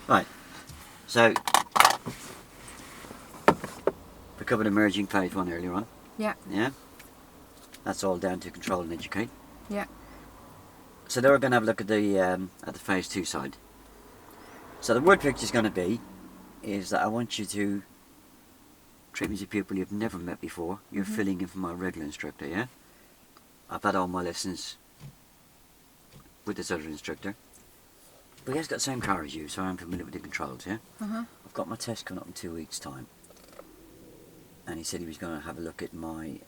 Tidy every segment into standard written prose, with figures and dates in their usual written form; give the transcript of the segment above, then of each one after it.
Right, so we covered emerging phase 1 earlier on. Yeah. Yeah? That's all down to control and educate. Yeah. So now we're going to have a look at the phase 2 side. So the word picture is going to be is that I want you to treat me as a pupil you've never met before. You're filling in for my regular instructor, yeah? I've had all my lessons with this other instructor. But he has got the same car as you, so I'm familiar with the controls, yeah? I've got my test coming up in 2 weeks' time. And he said he was going to have a look at my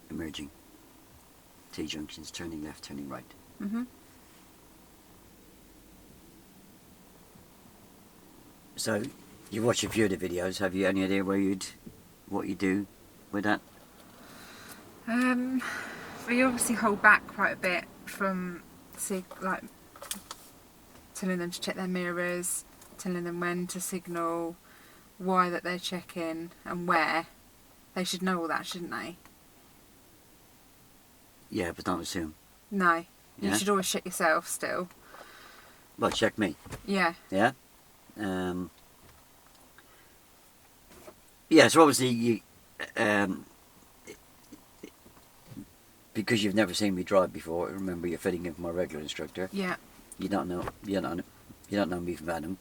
emerging T-junctions, turning left, turning right. So, you watch a few of the videos. Have you any idea what you do with that? We obviously hold back quite a bit from telling them to check their mirrors, telling them when to signal, why that they're checking, and where. They should know all that, shouldn't they? Yeah, but don't assume. No. You Yeah? should always check yourself still. Well, check me. Yeah. Yeah? Yeah, so obviously you, because you've never seen me drive before, remember you're fitting in for my regular instructor. Yeah. You don't know me from Adam.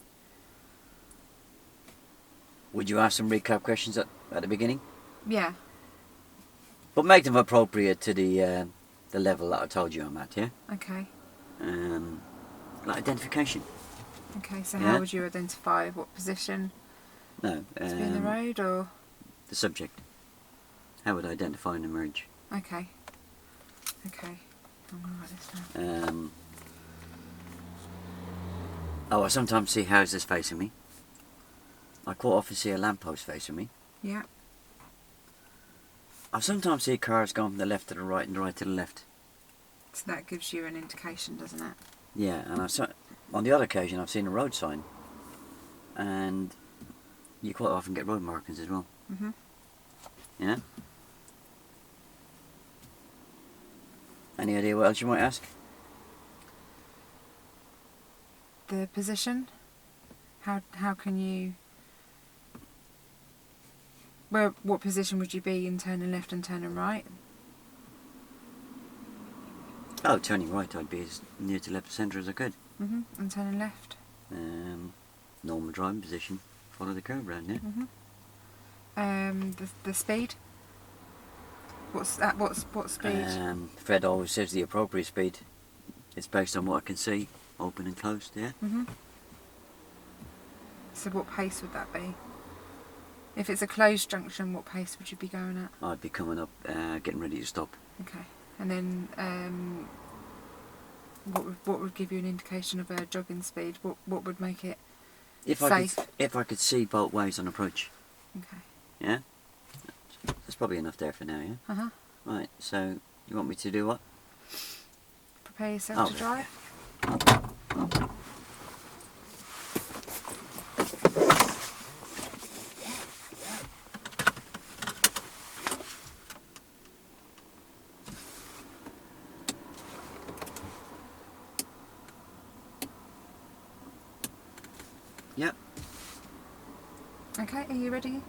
Would you ask some recap questions at the beginning? Yeah. But make them appropriate to the level that I told you I'm at, yeah? Okay. Like identification. Okay, so Yeah? how would you identify what position No. to be in the road, or...? The subject. How would I identify and emerge? Okay. Okay. I'm going to write this down. I sometimes see houses facing me. I quite often see a lamppost facing me. Yeah. I sometimes see cars going from the left to the right and the right to the left. So that gives you an indication, doesn't it? Yeah, and on the odd occasion I've seen a road sign. And you quite often get road markings as well. Yeah? Any idea what else you might ask? The position? How can you... what position would you be in turning left and turning right? Oh, turning right I'd be as near to left centre as I could. And turning left? Normal driving position. Follow the curb round, yeah? The speed? What speed? Fred always says the appropriate speed. It's based on what I can see, open and closed, yeah? So what pace would that be? If it's a closed junction, what pace would you be going at? I'd be coming up, getting ready to stop. Okay. And then what would give you an indication of a jogging speed? What would make it safe? If I could see both ways on approach. Okay. Yeah? That's probably enough there for now, yeah? Right, so you want me to do what? Prepare yourself to drive. Yep. Okay, are you ready?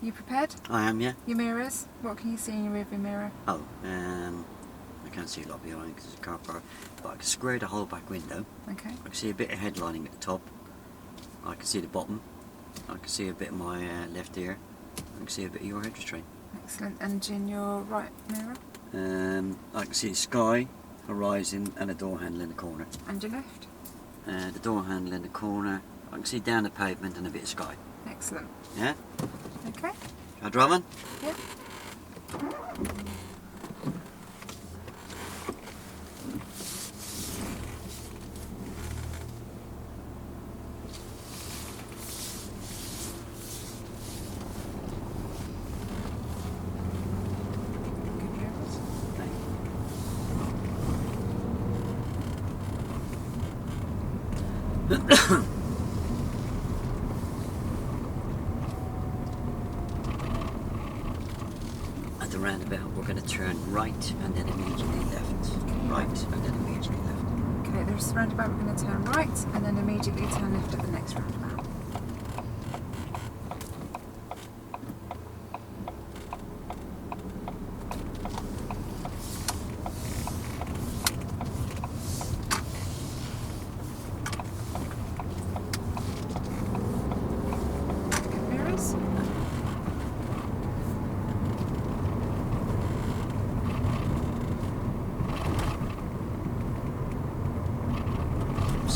You prepared? I am, yeah. Your mirrors? What can you see in your rearview mirror? Oh, I can't see a lot behind because it's a car park, but I can square the whole back window. Okay. I can see a bit of headlining at the top. I can see the bottom. I can see a bit of my left ear. I can see a bit of your head restraint. Excellent. And in your right mirror? I can see the sky, horizon, and a door handle in the corner. And your left? The door handle in the corner. I can see down the pavement and a bit of sky. Excellent. Yeah? Okay. Shall I drive on? Yeah. At the roundabout, we're going to turn right and then immediately left. Right and then immediately left. Okay, at this roundabout we're going to turn right and then immediately turn left at the next roundabout. Mirrors.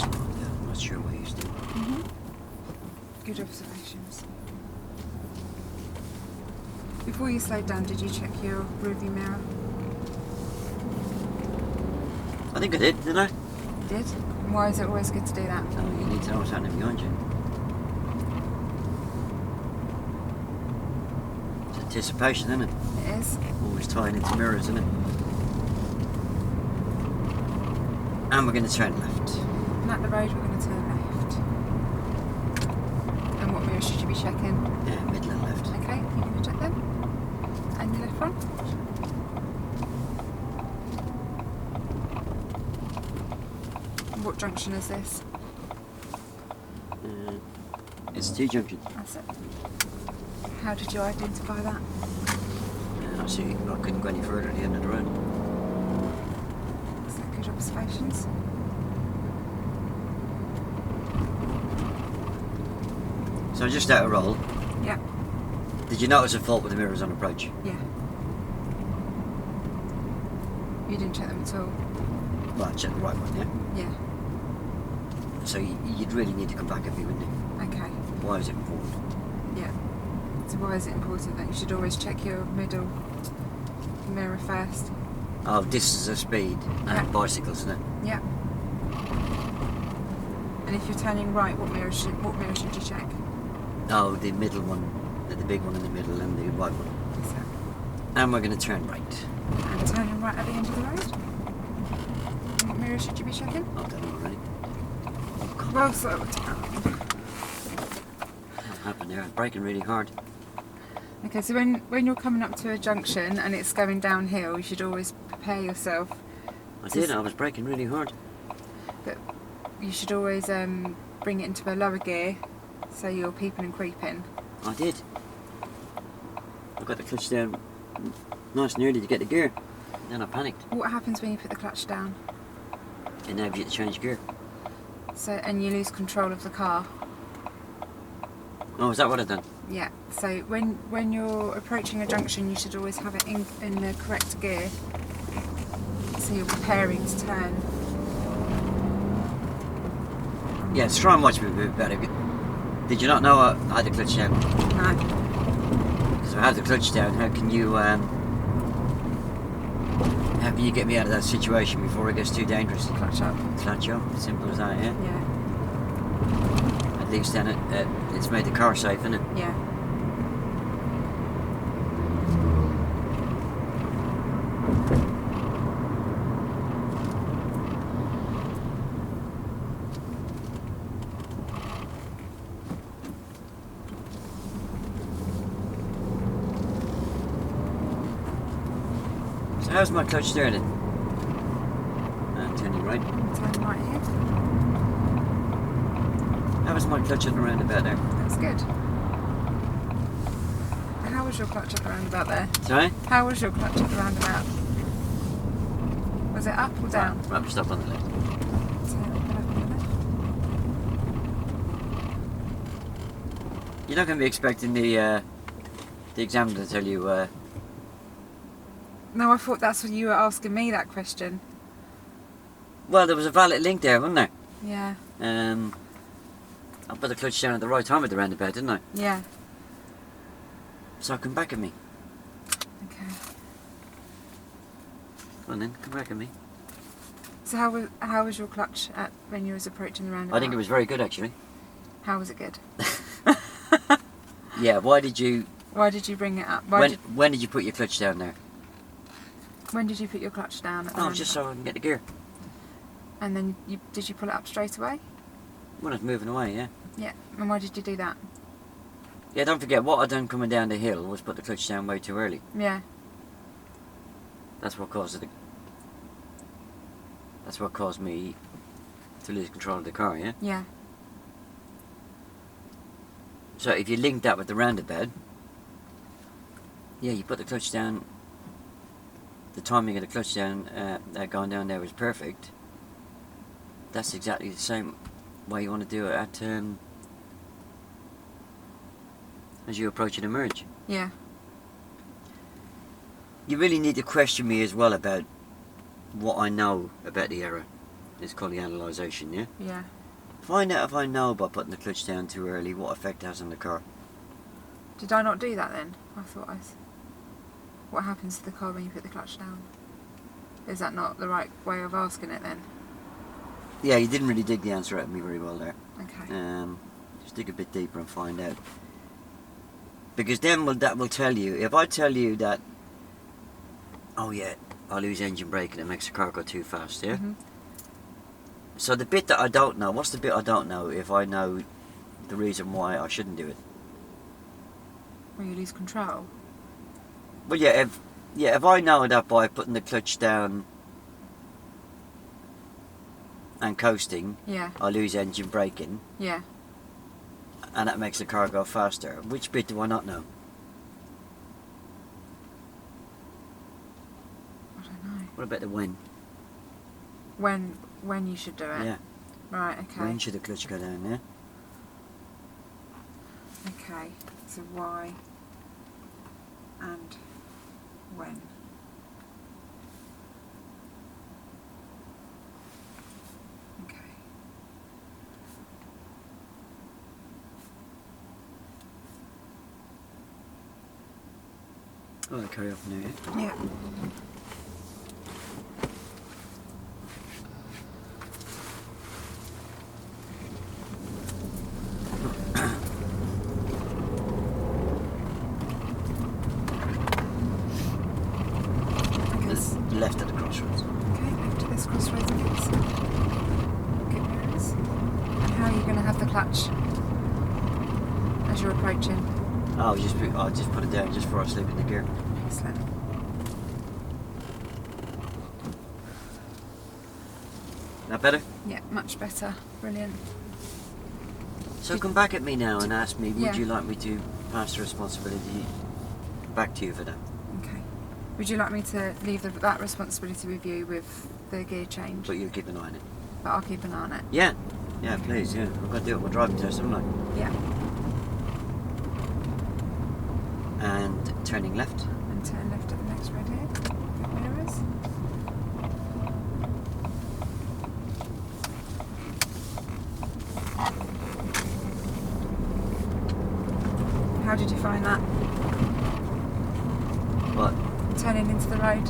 I'm not sure what he's doing. Good observations. Before you slowed down, did you check your rearview mirror? I think I did, didn't I? You did? And why is it always good to do that? Oh, you need to know what's happening behind you. It's anticipation, isn't it? It is. Always tying into mirrors, isn't it? And we're going to turn left. And at the road, we're going to turn left. And what mirror should you be checking? Yeah, middle and left. Okay, you're going to check them. And your left front. And what junction is this? It's T junction. That's it. How did you identify that? And I see I couldn't go any further at the end of the road. Is that good observations? So just out of roll, Yeah. did you notice a fault with the mirrors on approach? Yeah. You didn't check them at all? Well, I checked the right one, yeah? Yeah. So you'd really need to come back at me, wouldn't you? Okay. Why is it important? Yeah. So why is it important that you should always check your middle mirror first? Oh, this is a speed Yeah. and bicycles, isn't it? Yeah. And if you're turning right, what mirror should you check? Oh, the middle one, the big one in the middle and the right one. So, And we're going to turn right. and turning right at the end of the road. What mirror should you be checking? I've done it already. Oh, God, Well, slow down. what happened there? I'm braking really hard. Okay, so when you're coming up to a junction and it's going downhill, you should always prepare yourself. I did, I was braking really hard. But you should always bring it into a lower gear, so you're peeping and creeping. I did. I got the clutch down nice and early to get the gear. Then I panicked. What happens when you put the clutch down? It enables you to change gear. So and you lose control of the car. Oh, is that what I've done? Yeah. So when you're approaching a junction, you should always have it in the correct gear. So you're preparing to turn. Yes, try and watch me a bit better. Did you not know I had the clutch down? No. Because if I have the clutch down, how can you get me out of that situation before it gets too dangerous? Clutch up. Clutch up, simple as that, yeah? Yeah. At least then it's made the car safe, isn't it? Yeah. So how's my clutch there then? Turning right. Turn right here. How was my clutch at the roundabout there? That's good. And how was your clutch at the roundabout there? Sorry? How was your clutch at the roundabout? Was it up or down? Right, stop on the left. So, up and left. You're not going to be expecting the examiner to tell you. No, I thought that's what you were asking me that question. Well, there was a valid link there, wasn't there? Yeah. I put the clutch down at the right time at the roundabout, didn't I? Yeah. So come back at me. Okay. Come on then, come back at me. So how was your clutch at when you was approaching the roundabout? I think it was very good actually. How was it good? Yeah. Why did you? Why did you bring it up? When did you put your clutch down there? When did you put your clutch down? At the Oh, just so I can get the gear. And then did you pull it up straight away? When I was moving away, yeah. Yeah. And why did you do that? Yeah, don't forget what I done coming down the hill was put the clutch down way too early. Yeah. That's what caused me to lose control of the car, yeah? Yeah. So if you link that with the roundabout, yeah, you put the clutch down, the timing of the clutch down, going down there was perfect. That's exactly the same way you want to do it at, as you approach an merge. Yeah. You really need to question me as well about what I know about the error. It's called the analysation, yeah? Yeah. Find out if I know by putting the clutch down too early what effect it has on the car. Did I not do that then? I thought What happens to the car when you put the clutch down? Is that not the right way of asking it then? Yeah, you didn't really dig the answer out of me very well there. Okay. Just dig a bit deeper and find out. Because then that will tell you, if I tell you that, oh yeah, I lose engine brake and it makes the car go too fast, yeah? Mm-hmm. So the bit that I don't know, what's the bit I don't know if I know the reason why I shouldn't do it? When you lose control? Well, yeah, if I know that by putting the clutch down and coasting, Yeah. I lose engine braking, Yeah. and that makes the car go faster. Which bit do I not know? I don't know. What about the when? When you should do it? Yeah. Right, okay. When should the clutch go down, yeah? Okay. So why and when? Okay. Oh, I'll carry off now, yeah? Yeah. Left at the crossroads. Okay, left to this crossroads again. Good news. And how are you going to have the clutch as you're approaching? I'll just put it down just before I slip in the gear. Excellent. That better? Yeah, much better. Brilliant. So come back at me now and ask me, would Yeah. you like me to pass the responsibility back to you for that? Okay. Would you like me to leave that responsibility with you with the gear change? But you keep an eye on it. But I'll keep an eye on it. Yeah. Yeah, please, yeah. I've got to do it with driving test, haven't I? Yeah. And turning left. And turn left at the next red here. Good mirrors. How did you find that? What? Turning into the road.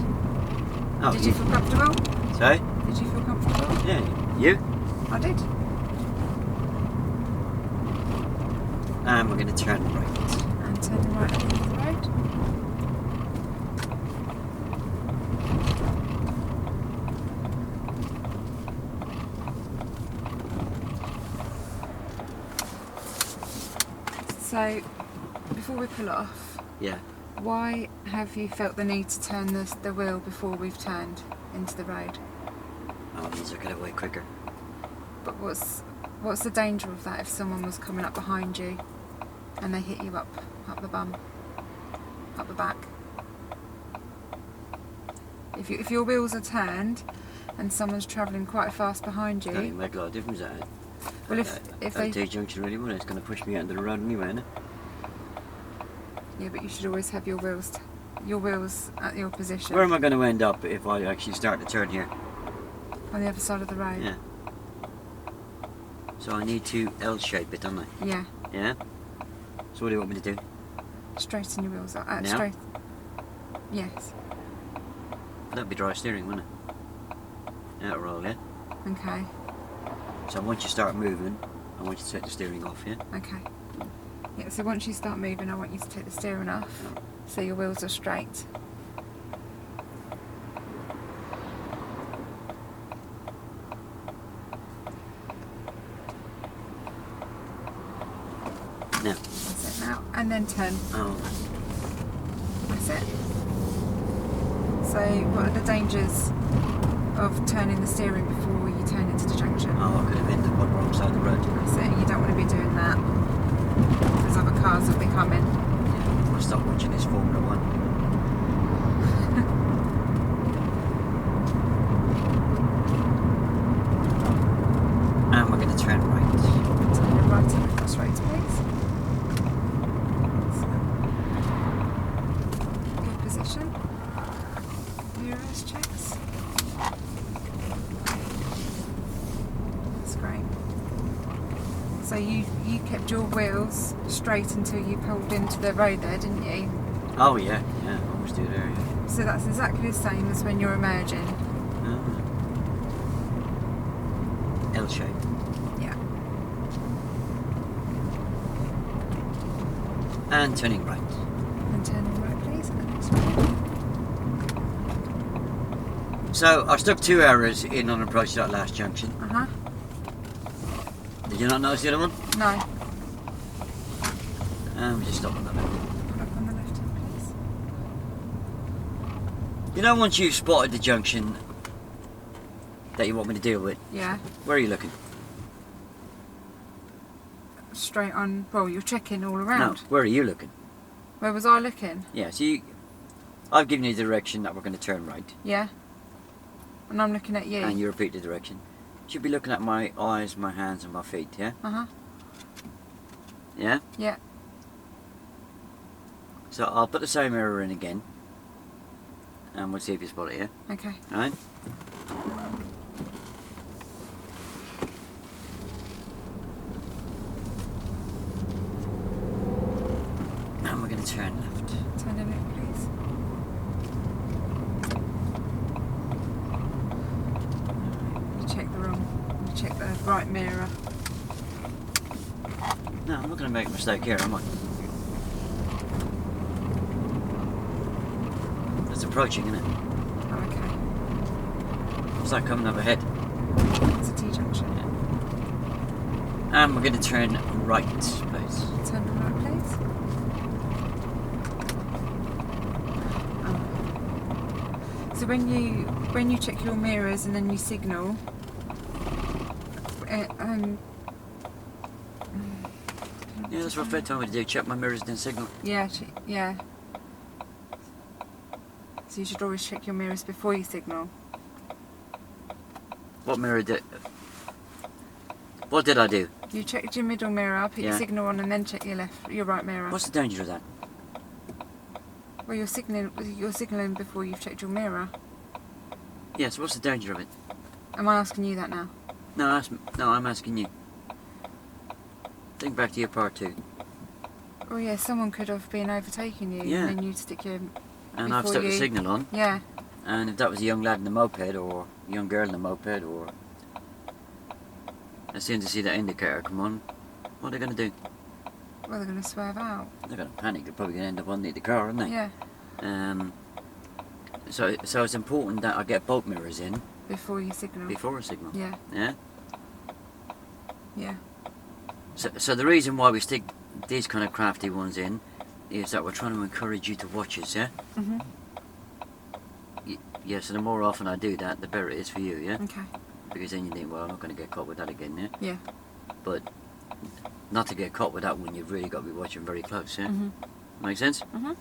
Oh, Did you feel comfortable? Sorry? Did you feel comfortable? Yeah. You? I did. And we're going to turn right. And turning right at the end of the road. So, before we pull off, Yeah. why have you felt the need to turn the wheel before we've turned into the road? Oh, it means I get away quicker. But what's the danger of that if someone was coming up behind you and they hit you up the bum, up the back? If your wheels are turned and someone's travelling quite fast behind Don't even you, make a lot of difference at it. well if they T-junction really, well, it's going to push me out into the road anyway, isn't it? yeah, but you should always have your wheels at your position Where am I going to end up if I actually start to turn here? on the other side of the road. Yeah. So I need to L-shape it, don't I? Yeah. Yeah? So what do you want me to do? Straighten your wheels up. Now? Straight. Yes. That'd be dry steering, wouldn't it? Out roll, yeah? Okay. So once you start moving, I want you to take the steering off, yeah? Okay. Yeah, so once you start moving, I want you to take the steering off so your wheels are straight. Now. That's it now. And then turn. Oh. That's it. So what are the dangers of turning the steering before you turn into the junction. Oh, I could have ended up on the wrong side of the road. That's it. You don't want to be doing that. There's other cars will be coming. Yeah, I'll stop watching this Formula 1. And we're going to turn right. Turn right on the crossroads, please. Good position. Mirrors checks. That's great. So you kept your wheels straight until you pulled into the road there, didn't you? Oh yeah, yeah, I always do there, yeah. So that's exactly the same as when you're emerging. L shape. Yeah. And turning right. And turning right, please. And the next one. So I stuck 2 arrows in on approach to that last junction. Uh-huh. Did you not notice the other one? No. And we just stop on the left. Pull up on the left hand, please. You know, once you've spotted the junction that you want me to deal with, Yeah. where are you looking? Straight on. Well, you're checking all No, around. where are you looking? Where was I looking? Yeah, so I've given you the direction that we're going to turn right. Yeah. And I'm looking at you. And you repeat the direction. You should be looking at my eyes, my hands and my feet, yeah? Uh-huh. Yeah? Yeah. So I'll put the same error in again. And we'll see if you spot it, yeah? Okay. Alright? And we're going to turn left. Turn in it, please. You check the wrong. You check the right mirror. No, I'm not going to make a mistake here, am I? It's approaching, isn't it? Oh, okay. It's like coming up ahead. It's a T-junction. And we're going to turn right, please. Turn right, please. Oh. So when you check your mirrors and then you signal, Yeah, that's what Fred told me to do. Check my mirrors and then signal. yeah, yeah. So you should always check your mirrors before you signal. What mirror did... What did I do? You checked your middle mirror, put your Yeah. signal on, and then check your right mirror. What's the danger of that? Well, you're signaling before you've checked your mirror. Yes, what's the danger of it? Am I asking you that now? No, I'm asking you. Think back to your part 2. Oh yeah, someone could have been overtaking you, Yeah. and then you'd stick your... And I've Before stuck the you- signal on. Yeah, And if that was a young lad in a moped, or a young girl in a moped, or... As soon as they see that indicator come on, what are they going to do? well, they're going to swerve out. They're going to panic. They're probably going to end up underneath the car, aren't they? Yeah, So it's important that I get both mirrors in before you signal. before I signal. Yeah, Yeah? yeah. So the reason why we stick these kind of crafty ones in is that we're trying to encourage you to watch us, yeah? Mhm. Yeah, so the more often I do that, the better it is for you, yeah? Okay. Because then you think, well, I'm not going to get caught with that again, yeah? Yeah. But not to get caught with that one, you've really got to be watching very close, yeah? Mhm. Make sense? Mhm.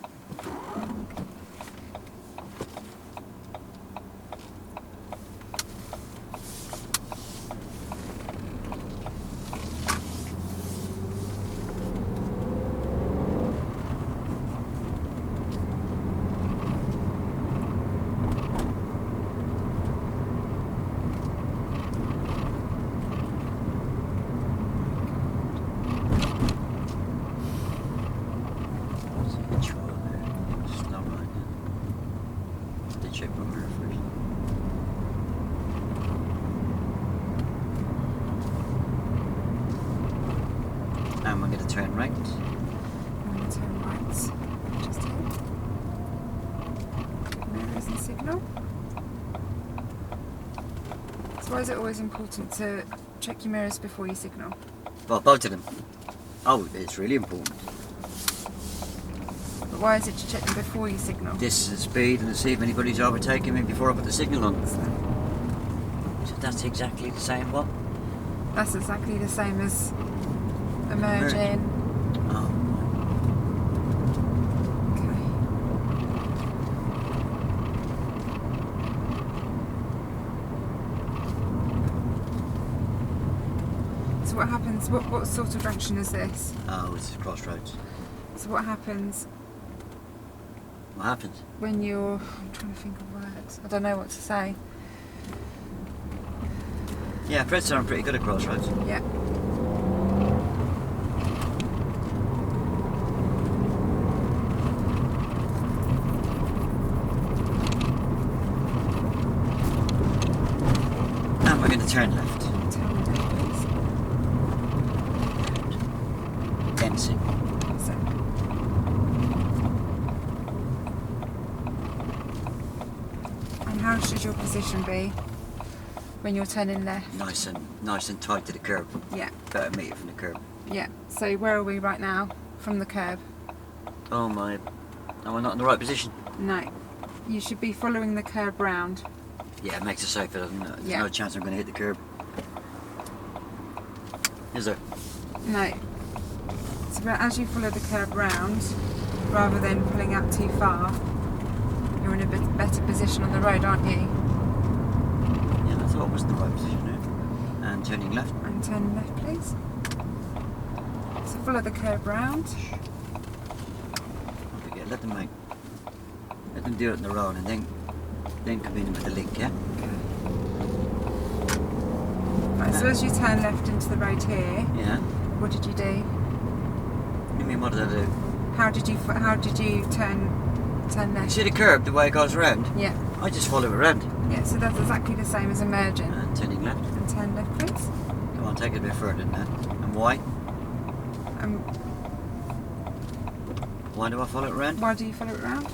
What's the control there? Slow right now. Have to check my mirror first. And we're going to turn right. I'm going to turn right. Just here. Mirrors and signal. So why is it always important to check your mirrors before you signal? Well, both of them. Oh, it's really important. But why is it to check them before you signal? This is the speed and to see if anybody's overtaking me before I put the signal on. So, So that's exactly the same what? That's exactly the same as emerging. Oh. Okay. So what happens? What sort of junction is this? Oh, it's a crossroads. So what happens What happens? when you're... I'm trying to think of words. I don't know what to say. Yeah, Pedestrian are pretty good at crossroads. Yeah. And we're going to turn left. Tell me that, please. Dancing. So, and how should your position be when you're turning left? Nice and tight to the curb. Yeah. About a metre from the curb. Yeah. So where are we right now from the curb? Oh my. Am I not in the right position? No. You should be following the curb round. Yeah, it makes it safer, doesn't it? There's Yeah. no chance I'm going to hit the curb. Is there? No. So but as you follow the curb round, rather than pulling out too far, you're in a bit better position on the road, aren't you? Yeah, I thought it was in the right position now. And turning left. And turn left, please. So follow the curb round. Don't forget, let them do it in the road and then come in with the link, yeah? Right, so as you turn left into the road here, Yeah. what did you do? You mean what did I do? How did you turn You left? see the curb, the way it goes around? Yeah. I just follow it around. Yeah, so that's exactly the same as emerging. And turning left. And turn left, please. Come on, take it a bit further than that. And why? Why do I follow it around? Why do you follow it round?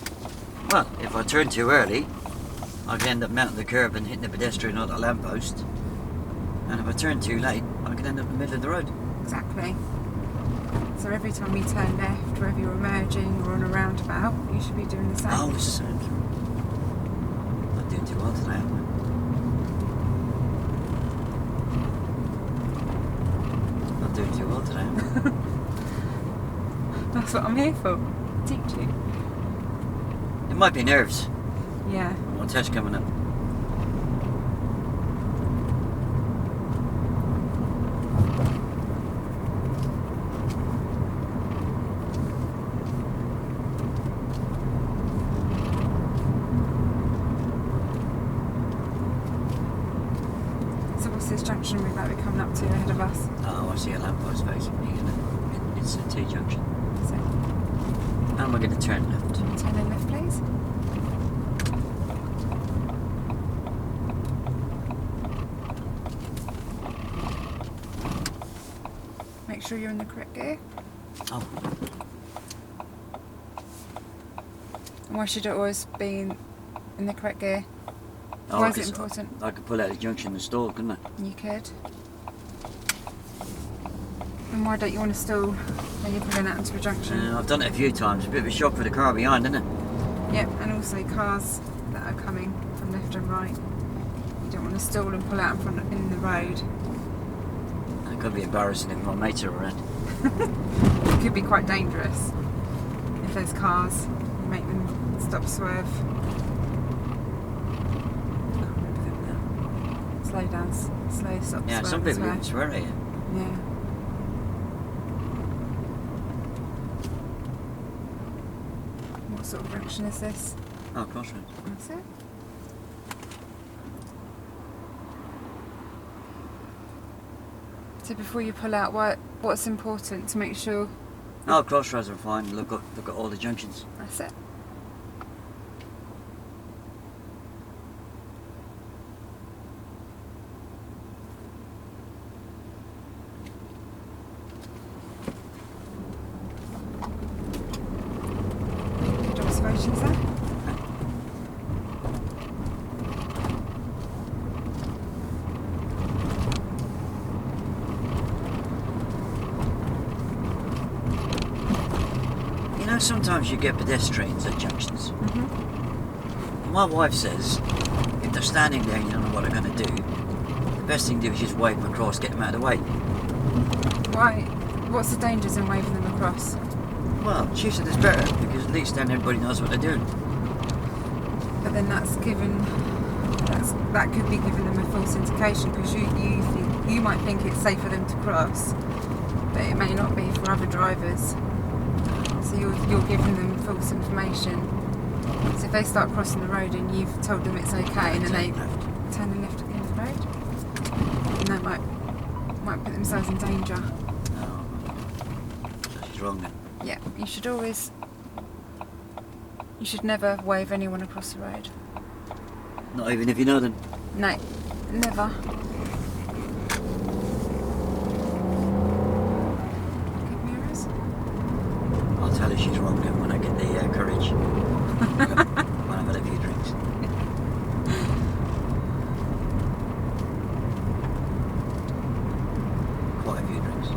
Well, if I turn too early, I can end up mounting the curb and hitting the pedestrian or the lamppost. And if I turn too late, I can end up in the middle of the road. Exactly. So every time you turn left, whether you're emerging or on a roundabout, you should be doing the same. Oh, this is not doing too well today, am I? Not doing too well today, am That's what I'm here for. Teach you. I? It might be nerves. Yeah. One test coming up. So what's this junction we're about to be coming up to ahead of us? Oh, I see a lamppost facing me. It's a T-junction. So And we're going to turn left. turn in left, please. Make sure you're in the correct gear. Oh, And why should it always be in the correct gear? oh, Why is it 'cause important? I could pull out the junction and stall, couldn't I? You could. And why don't you want to stall when you're pulling out into a junction? I've done it a few times. A bit of a shock for the car behind, isn't it? Yep, and also cars that are coming from left and right. You don't want to stall and pull out in the road. It could be embarrassing if my mates are around. It could be quite dangerous if there's cars. You make them stop, swerve. Can't remember them now. Slow down, slow stop, Yeah, swerve. some and people swerve. even swear at you. Yeah. What sort of junction is this? Oh, crossroads. That's it. So before you pull out, what's important to make sure? Oh, crossroads are fine. Look at all the junctions. That's it. Good observations there. You know, sometimes you get pedestrians at junctions. Mm-hmm. My wife says if they're standing there and you don't know what they're going to do, best thing to do is just wave them across, get them out of the way. Why? What's the dangers in waving them across? Well, she said it's better because at least then everybody knows what they're doing. But then that could be giving them a false indication, because you might think it's safe for them to cross, but it may not be for other drivers. So you're giving them false information. So if they start crossing the road and you've told them it's okay, and then they turn left at the end of the road, and that might put themselves in danger. Oh, so she's wrong then. Yeah, you should never wave anyone across the road. Not even if you know them. No, never. Good mirrors. I'll tell her she's wrong then when I get the courage. When I've had a few drinks. Quite a few drinks.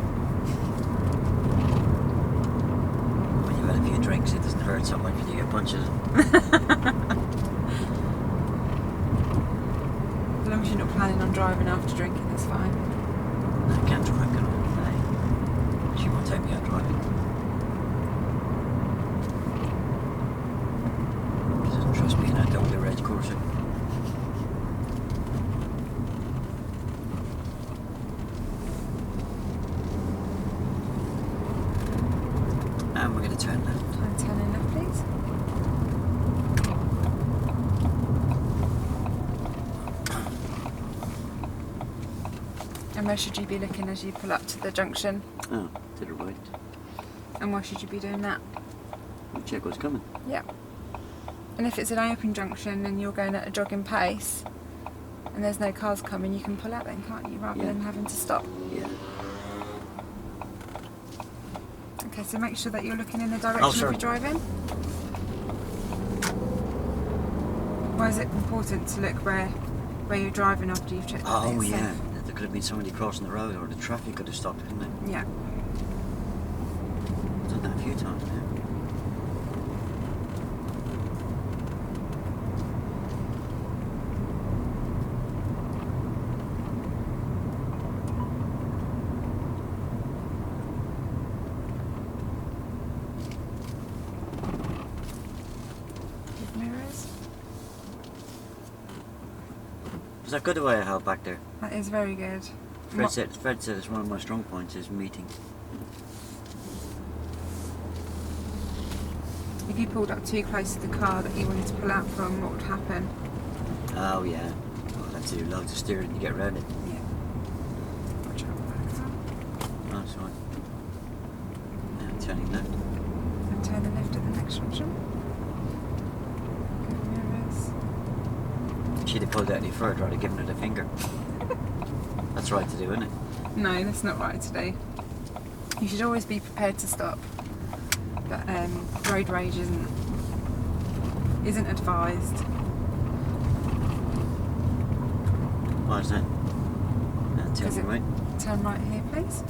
When you've had a few drinks, it doesn't hurt so much when you get punches. As long as you're not planning on driving after drinking, that's fine. I can't drive, can I? No. She won't take me out driving. She doesn't trust me in that double red Corsa. And we're going to turn left. And turn in left, please. And where should you be looking as you pull up to the junction? Oh, to the right. And why should you be doing that? We'll check what's coming. Yep. And if it's an open junction and you're going at a jogging pace and there's no cars coming, you can pull out then, can't you? Rather than having to stop. Yeah. Okay, so make sure that you're looking in the direction of your driving. Why is it important to look where you're driving after you've checked that Oh, it's yeah. safe? There could have been somebody crossing the road, or the traffic could have stopped, couldn't it? Yeah. I've done that a few times now. Good mirrors. Was that good the way I held back there? That is very good. Fred said it's one of my strong points is meeting. If you pulled up too close to the car that you wanted to pull out from, what would happen? Oh yeah. I'll have to do loads of steering to get around it. Yeah. Watch out for that car. Oh, that's fine. Now turning left. And turn the left at the next junction. Good mirrors. She'd have pulled out any further, I'd have given her the finger. That's right to do, isn't it? No, that's not right to do. You should always be prepared to stop. But road rage isn't advised. Why is that? Now turn right. Turn right here, please.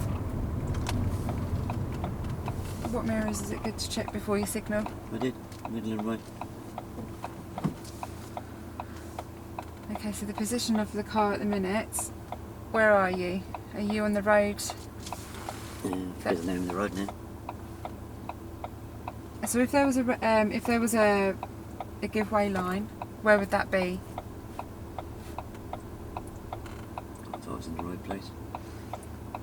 What mirrors is it good to check before you signal? I did. Middle and right. Okay, so the position of the car at the minute. Where are you? Are you on the road? There's the name of the road now. So if there was a giveaway line, where would that be? I thought I was in the right place.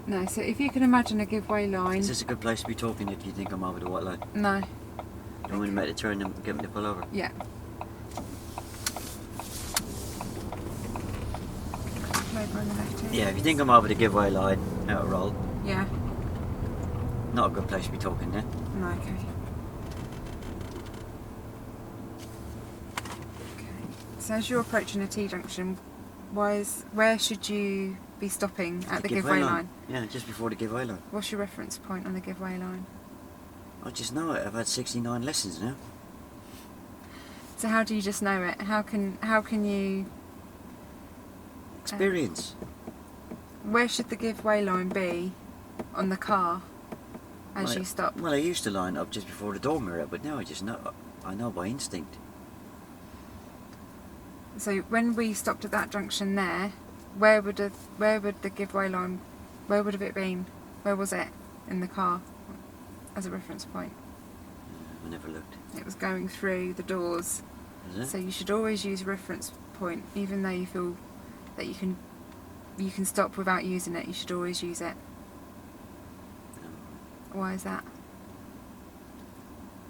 No, so if you can imagine a giveaway line. Is this a good place to be talking if you think I'm over the white line? No. You want me to make the turn and get me to pull over? Yeah. Over on the left here. Yeah, if you think I'm over the giveaway line, out of roll, Yeah. not a good place to be talking there. No, okay. Okay. So as you're approaching a T-junction, where should you be stopping at the giveaway line? Yeah, just before the giveaway line. What's your reference point on the giveaway line? I just know it. I've had 69 lessons now. So how do you just know it? How can you? Experience. Where should the giveaway line be on the car as Well, you stop? Well, I used to line up just before the door mirror, but now I just know. I know by instinct. So when we stopped at that junction there, where would the giveaway line, where would have it been? Where was it in the car as a reference point? I never looked. It was going through the doors. Is it? So you should always use a reference point, even though you feel that you can stop without using it. You should always use it. Why is that?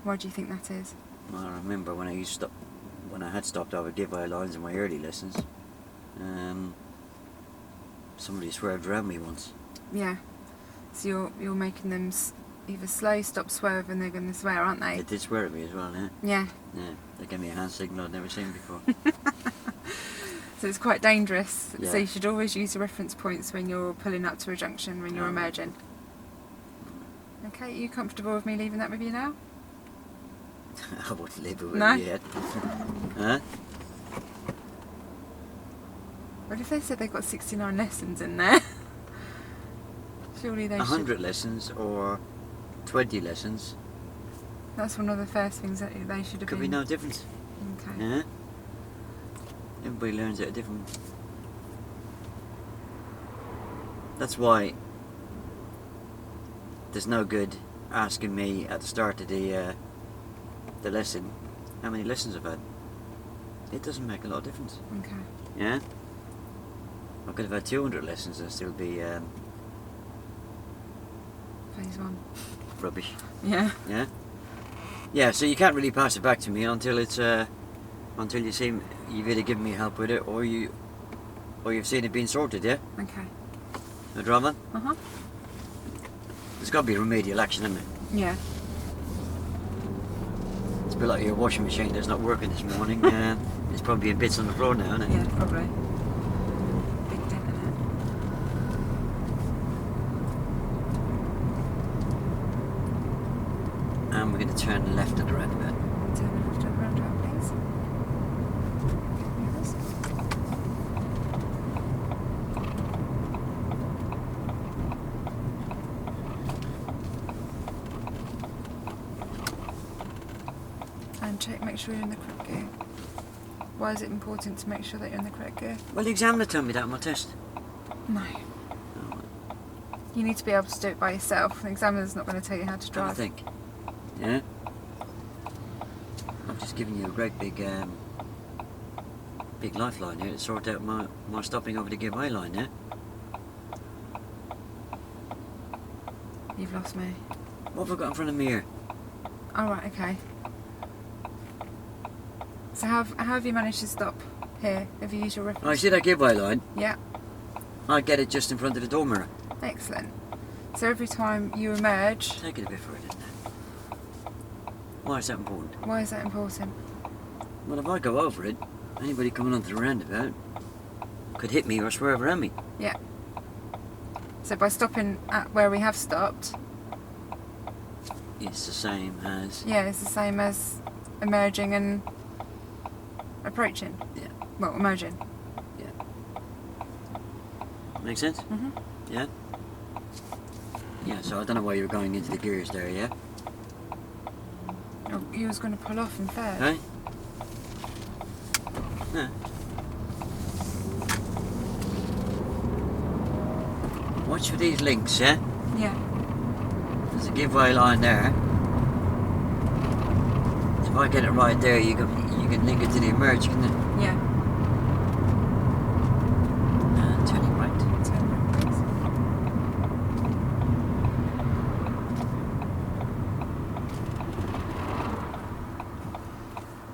Why do you think that is? Well, I remember when I had stopped over giveaway lines in my early lessons. Somebody swerved around me once. Yeah. So you're making them either slow, stop, swerve, and they're going to swear, aren't they? They did swear at me as well, yeah. Yeah. Yeah, they gave me a hand signal I'd never seen before. So it's quite dangerous. Yeah. So you should always use the reference points when you're pulling up to a junction, when you're emerging. Okay, are you comfortable with me leaving that with you now? I wouldn't leave it with No? you yet. Huh? What if they said they've got 69 lessons in there? Surely they 100 should. lessons or 20 lessons. That's one of the first things that they should have Could be been. no difference. Okay. Yeah? Everybody learns at a different... That's why there's no good asking me at the start of the lesson how many lessons I've had. It doesn't make a lot of difference. Okay. Yeah? I could have had 200 lessons and still be Phase 1. rubbish. Yeah. Yeah? Yeah, so you can't really pass it back to me until it's until you see you've either given me help with it or you've seen it being sorted, yeah? Okay. No drama? Uh-huh. There's got to be remedial action, isn't it? Yeah. It's a bit like your washing machine that's not working this morning. It's probably in bits on the floor now, isn't it? Yeah, probably. Big dent in it. And we're going to turn left at the roundabout. Turn left at the roundabout, please. Yes. And check, make sure you're in the correct gear. Why is it important to make sure that you're in the correct gear? Well, the examiner told me that on my test. No. Oh, You need to be able to do it by yourself. The examiner's not going to tell you how to I drive. think. Yeah? I'm just giving you a great big big lifeline here to sort out my stopping over the giveaway line, yeah? You've lost me. What have I got in front of me here? Oh, right, okay. So how have you managed to stop here? Have you used your reference? Oh, you see that giveaway line? Yeah, I get it just in front of the door mirror. excellent. So every time you emerge, Take it a bit further than that. Why is that important? why is that important? Well, if I go over it, anybody coming onto the roundabout could hit me or swerve around me. Yeah. So by stopping at where we have stopped, It's the same as... yeah, it's the same as emerging and approaching. Yeah. Well, emerging. Make sense? Mm-hmm. Yeah? Yeah, so I don't know why you were going into the gears there, yeah? You was going to pull off in third. Hey? Yeah. Watch for these links, yeah? Yeah. There's a giveaway line there. If I get it right there, you can link it to the emerge, can you? Yeah. And turning right. Turn right, please.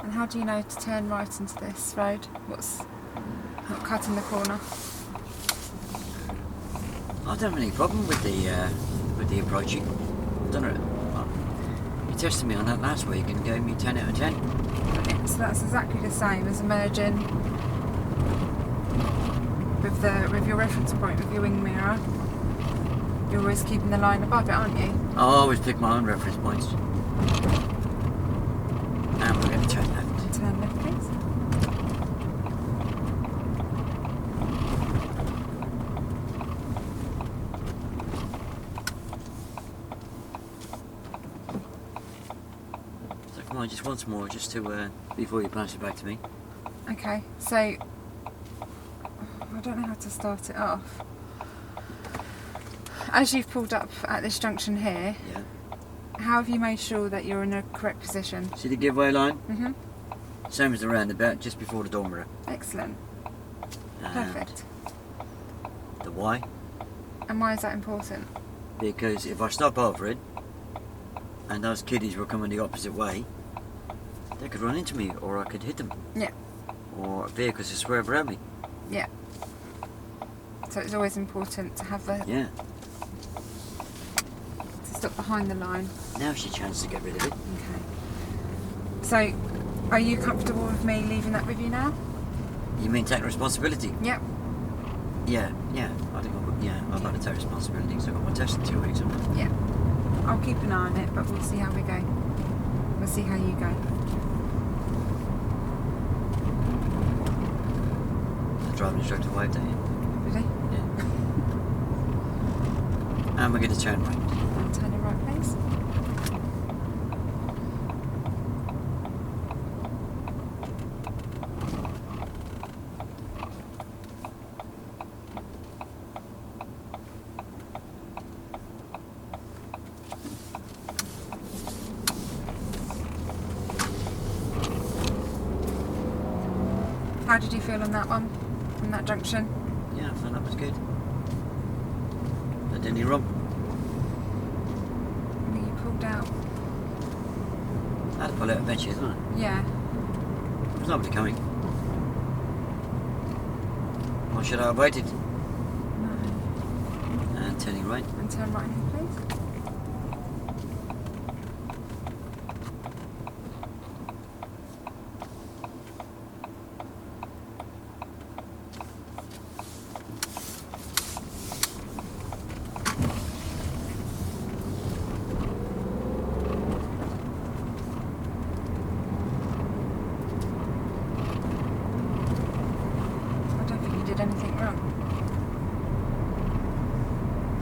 And how do you know to turn right into this road? What's not cutting the corner? I don't have any problem with the approaching. I've done it. Well, you tested me on that last week and gave me 10 out of 10. Brilliant. So that's exactly the same as emerging with your reference point, with your wing mirror. You're always keeping the line above it, aren't you? I always pick my own reference points. And we're going to turn left. And turn left, please. So come on, just once more, just to before you pass it back to me. Okay, so I don't know how to start it off. As you've pulled up at this junction here, Yeah. how have you made sure that you're in a correct position? See the giveaway line? Mm-hmm. Same as the roundabout, just before the door mirror. Excellent. And Perfect. the why? And why is that important? Because if I stop over it, and those kiddies were coming the opposite way, they could run into me, or I could hit them. Yeah. Or vehicles would swerve around me. Yeah. So it's always important to have the Yeah. to stop behind the line. Now's your chance to get rid of it. Okay. So, are you comfortable with me leaving that with you now? You mean take responsibility? Yep. Yeah. I think I've got to take responsibility because I've got my test in 2 weeks. haven't I? Yeah. I'll keep an eye on it, but we'll see how we go. We'll see how you go. The driving instructor waved at you. Ready? Yeah. And we're going to turn right. And turn it right, please. How did you feel on that one? On that junction? Yeah, I thought that was good. I did any wrong. You pulled out. I had to pull out eventually, didn't I? Yeah. There's nobody coming. Or should I have waited? No. And turning right. And turn right here, please. Did anything wrong?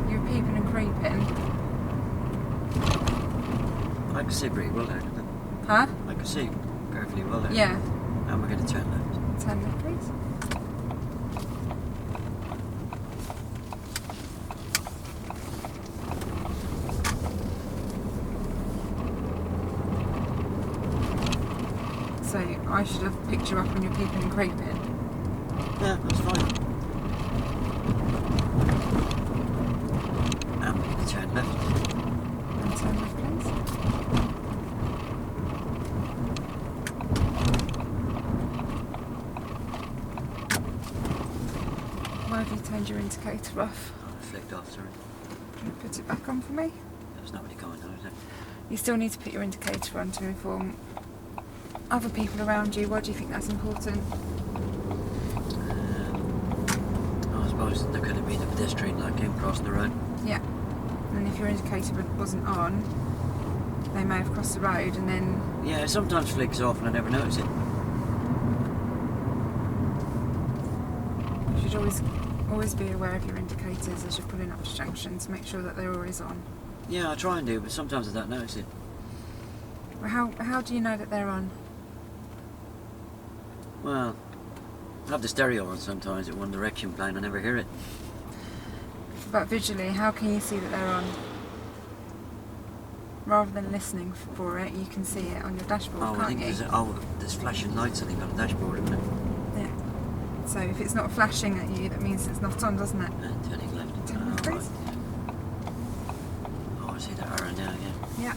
You were peeping and creeping. I can see pretty well there, didn't Huh? I? I can see perfectly well there. Yeah. And we're going to turn left. Turn left, please. So I should have picked you up when you're peeping and creeping. Yeah, that's fine. And we're going to turn left. And turn left, please. Why have you turned your indicator off? Oh, I flicked off, sorry. Can you put it back on for me? There's nobody coming though, is there? You still need to put your indicator on to inform other people around you. Why do you think that's important? I suppose there could have been a pedestrian that came crossing the road. Yeah. And if your indicator wasn't on, they may have crossed the road and then... Yeah, it sometimes flicks off and I never notice it. You should always be aware of your indicators as you're pulling up to junctions. Make sure that they're always on. Yeah, I try and do, but sometimes I don't notice it. Well, how do you know that they're on? Well, I have the stereo on sometimes at One Direction playing, I never hear it. But visually, how can you see that they're on? Rather than listening for it, you can see it on your dashboard, Oh, I can't think you? there's flashing lights I think on the dashboard, isn't it? Yeah. So if it's not flashing at you, that means it's not on, doesn't it? And turning left. Turn left, right, please. yeah. Oh, I see that arrow now, yeah. Yeah.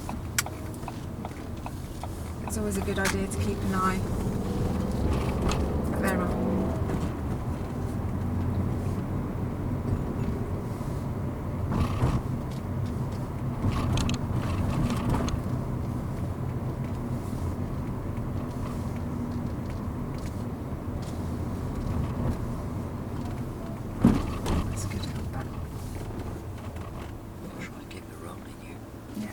It's always a good idea to keep an eye. But they're on. That's good. Hold back. I'll try and keep it rolling here. Yeah.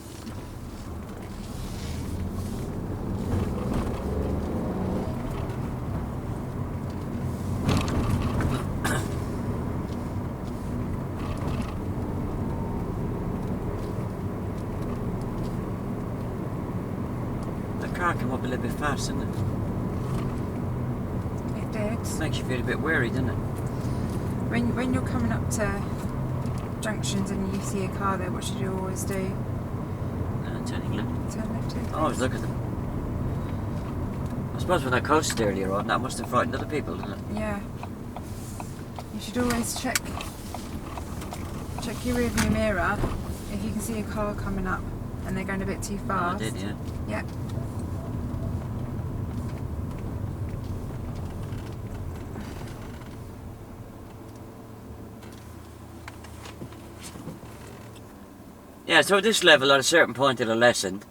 The car came up a little bit fast, didn't it? It did. Makes you feel a bit wary, doesn't it? When you're coming up to junctions and you see a car there, what should you always do? Turning left. Turn left. Take I always look at them. I suppose when I coasted earlier on, that must have frightened other people, didn't it? Yeah. You should always check your rearview mirror if you can see a car coming up and they're going a bit too fast. I did, yeah. Yeah. Yeah, so at this level, at a certain point of the lesson,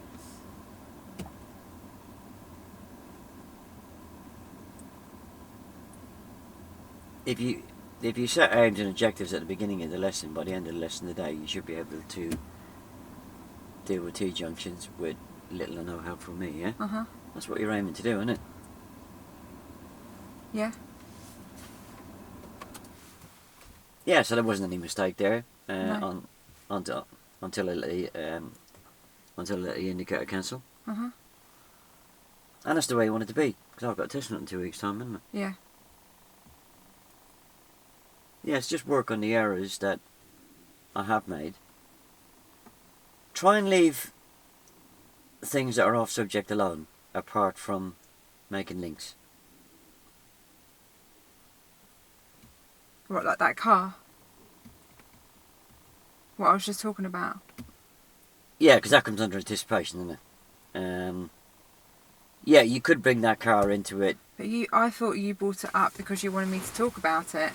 if you set aims and objectives at the beginning of the lesson, by the end of the lesson today, you should be able to deal with T-junctions with little or no help from me, yeah? Uh-huh. That's what you're aiming to do, isn't it? Yeah. Yeah, so there wasn't any mistake there No. until I let the indicator cancel. Uh-huh. And that's the way you want it to be, because I've got a test in 2 weeks' time, haven't I? Yeah. Yeah, it's just work on the errors that I have made. Try and leave things that are off subject alone, apart from making links. What, like that car? What I was just talking about. Yeah, because that comes under anticipation, doesn't it? Yeah, you could bring that car into it. But I thought you brought it up because you wanted me to talk about it.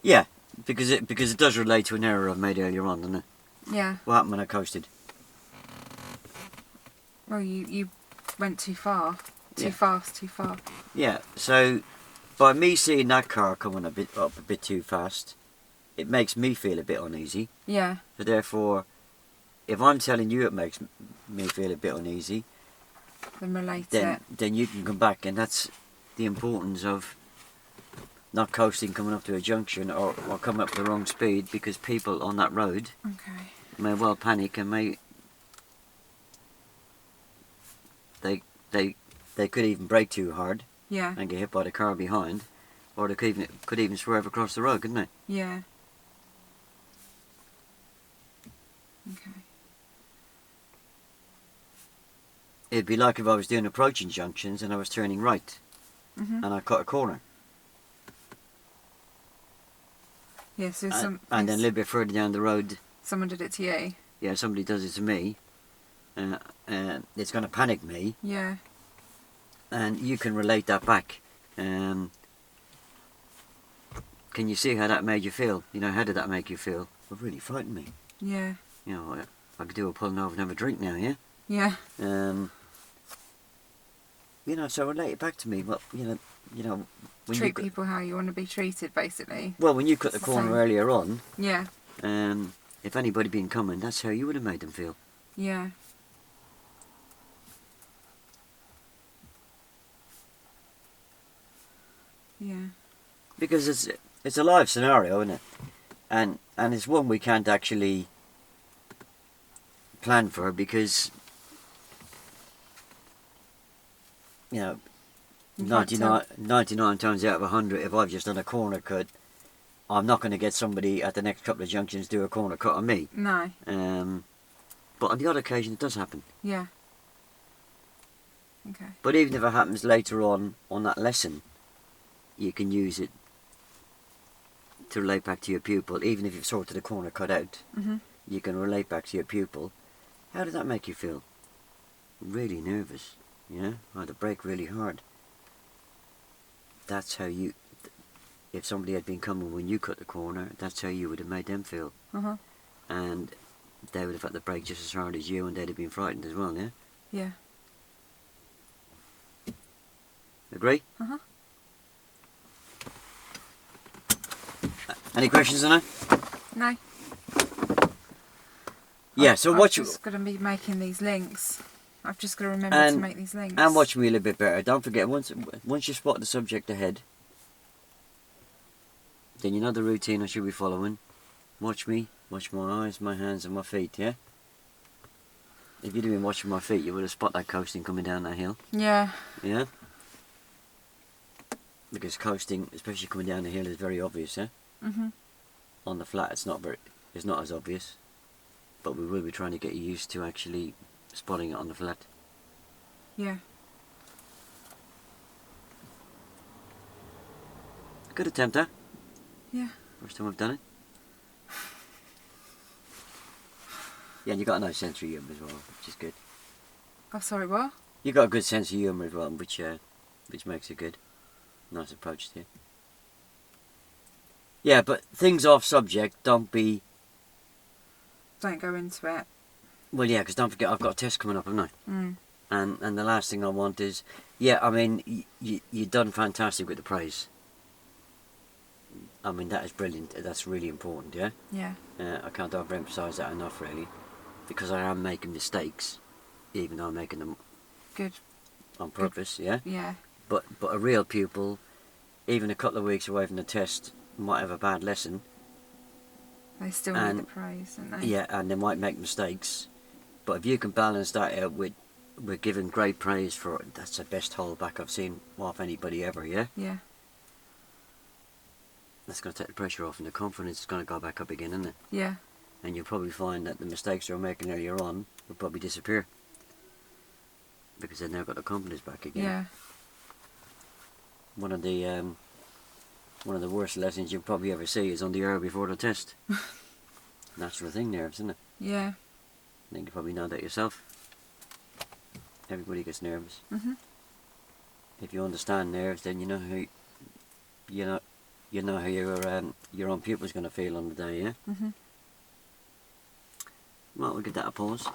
Yeah, because it does relate to an error I've made earlier on, doesn't it? Yeah. What happened when I coasted? Well, you went too far. Too Yeah. fast, too far. Yeah, so by me seeing that car coming a bit too fast, it makes me feel a bit uneasy. Yeah. So therefore, if I'm telling you it makes me feel a bit uneasy, Then relate then it. then you can come back, and that's the importance of not coasting coming up to a junction or coming up the wrong speed, because people on that road Okay. may well panic and they could even brake too hard Yeah. and get hit by the car behind, or they could even swerve across the road, couldn't they? Yeah. Okay. It'd be like if I was doing approaching junctions and I was turning right Mhm. and I cut a corner. Yeah. So And then a little bit further down the road, someone did it to you. yeah, somebody does it to me, it's going to panic me, Yeah. and you can relate that back. Can you see how that made you feel? You know, how did that make you feel? It really frightened me. Yeah. You know, I could do a pulling over and have a drink now, yeah? Yeah. You know, so relate it back to me. Well, you know, when Treat you people how you want to be treated, basically. well, when you cut the It's the corner same. earlier on, Yeah. if anybody been coming, that's how you would have made them feel. Yeah. Yeah. Because it's a live scenario, isn't it? And it's one we can't actually plan for, because you know, You can't tell. 99 times out of 100, if I've just done a corner cut, I'm not going to get somebody at the next couple of junctions do a corner cut on me. No. But on the odd occasion it does happen. Yeah. Okay. But even if it happens later on that lesson, you can use it to relate back to your pupil. Even if you've sorted the corner cut out, Mhm. you can relate back to your pupil. How did that make you feel? Really nervous, yeah? I had to brake really hard. That's how you... If somebody had been coming when you cut the corner, that's how you would have made them feel. Uh-huh. And they would have had to brake just as hard as you, and they'd have been frightened as well, yeah? Yeah. Agree? Uh-huh. Any questions on that? No. Yeah, so I'm watch... just going to be making these links. I've just got to remember to make these links. And watch me a little bit better. Don't forget, once you spot the subject ahead, then you know the routine I should be following. Watch me, watch my eyes, my hands and my feet, yeah? If you'd have been watching my feet, you would have spotted that coasting coming down that hill, Yeah. yeah? because coasting, especially coming down the hill, is very obvious. Yeah. Mhm. On the flat, it's not as obvious, but we will be trying to get you used to actually spotting it on the flat. Yeah. Good attempt, huh? Yeah. First time I've done it. Yeah, and you got a nice sense of humour as well, which is good. Oh, sorry, what? You got a good sense of humour as well, which makes it good. Nice approach to it. Yeah, but things off subject. Don't be. Don't go into it. Well, yeah, because don't forget I've got a test coming up, haven't I? Mm. And the last thing I want is, yeah, I mean, you've done fantastic with the praise. I mean, that is brilliant. That's really important, yeah? Yeah. I can't overemphasise that enough, really. Because I am making mistakes, even though I'm making them Good. on purpose, yeah? Yeah. But a real pupil, even a couple of weeks away from the test, might have a bad lesson. They still need the praise, don't they? Yeah, and they might make mistakes. But if you can balance that out with giving great praise for it, that's the best holdback I've seen off anybody ever, yeah? Yeah. That's going to take the pressure off and the confidence is going to go back up again, isn't it? Yeah. And you'll probably find that the mistakes you were making earlier on will probably disappear. Because they've now got the confidence back again. Yeah. One of the worst lessons you'll probably ever see is on the hour before the test. Natural thing, nerves, isn't it? Yeah. I think you probably know that yourself. Everybody gets nervous. Mhm. If you understand nerves, then you know how your own pupil's going to feel on the day, yeah? Mhm. Well, we'll give that a pause.